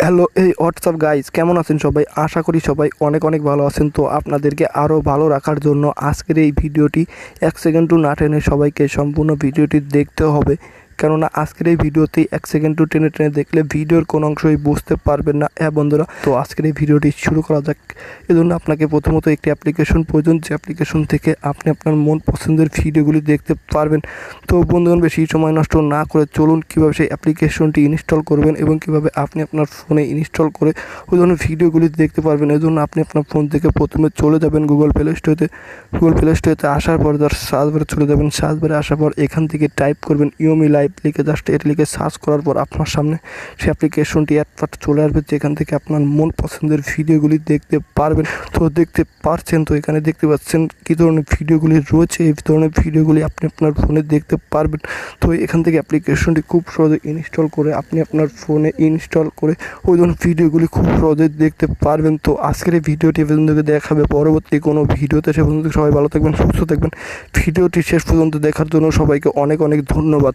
Hello, এই WhatsApp guys, কেমন আছেন সবাই? আশা করি সবাই অনেক অনেক ভালো আছেন। তো আপনাদেরকে আরও ভালো রাখার জন্য আজকের এই ভিডিওটি 1 সেকেন্ডও না টেনে সবাইকে সম্পূর্ণ ভিডিওটি দেখতে হবে, কেননা আজকের এই ভিডিওতে 1 সেকেন্ডও টেনে টেনে দেখলে ভিডিওর কোনো অংশই বুঝতে পারবেন না। হ্যাঁ বন্ধুরা, তো আজকের এই ভিডিওটি শুরু করা যাক। এজন্য আপনাকে প্রথমত একটি অ্যাপ্লিকেশন প্রয়োজন, যে অ্যাপ্লিকেশন থেকে আপনি আপনার মন পছন্দের ভিডিওগুলি দেখতে পারবেন। তো বন্ধুগণ, বেশি সময় নষ্ট না করে চলুন কীভাবে সেই অ্যাপ্লিকেশনটি ইনস্টল করবেন এবং কীভাবে আপনি আপনার ফোনে ইনস্টল করে ওই ধরনের ভিডিওগুলি দেখতে পারবেন। এজন্য আপনি আপনার ফোন থেকে প্রথমে চলে যাবেন গুগল প্লে স্টোরেতে আসার পর সার্চ বারে চলে যাবেন। সার্চ বারে আসার পর এখান থেকে টাইপ করবেন ইওমি লাইভ লিখে, জাস্ট এটা লিখে সার্চ করার পর আপনার সামনে সেই অ্যাপ্লিকেশনটি একবার চলে আসবে, যেখান থেকে আপনার মন পছন্দের ভিডিওগুলি দেখতে পারবেন। তো দেখতে পারছেন, তো এখানে দেখতে পাচ্ছেন কী ধরনের ভিডিওগুলি রয়েছে। এই ধরনের ভিডিওগুলি আপনি আপনার ফোনে দেখতে পারবেন। তো এখান থেকে অ্যাপ্লিকেশনটি খুব সহজে ইনস্টল করে আপনি আপনার ফোনে ইনস্টল করে ওই ধরনের ভিডিওগুলি খুব সহজে দেখতে পারবেন। তো আজকের এই ভিডিওটি পর্যন্ত দেখাবে, পরবর্তী কোনো ভিডিওতে সে পর্যন্ত সবাই ভালো থাকবেন, সুস্থ থাকবেন। ভিডিওটি শেষ পর্যন্ত দেখার জন্য সবাইকে অনেক অনেক ধন্যবাদ।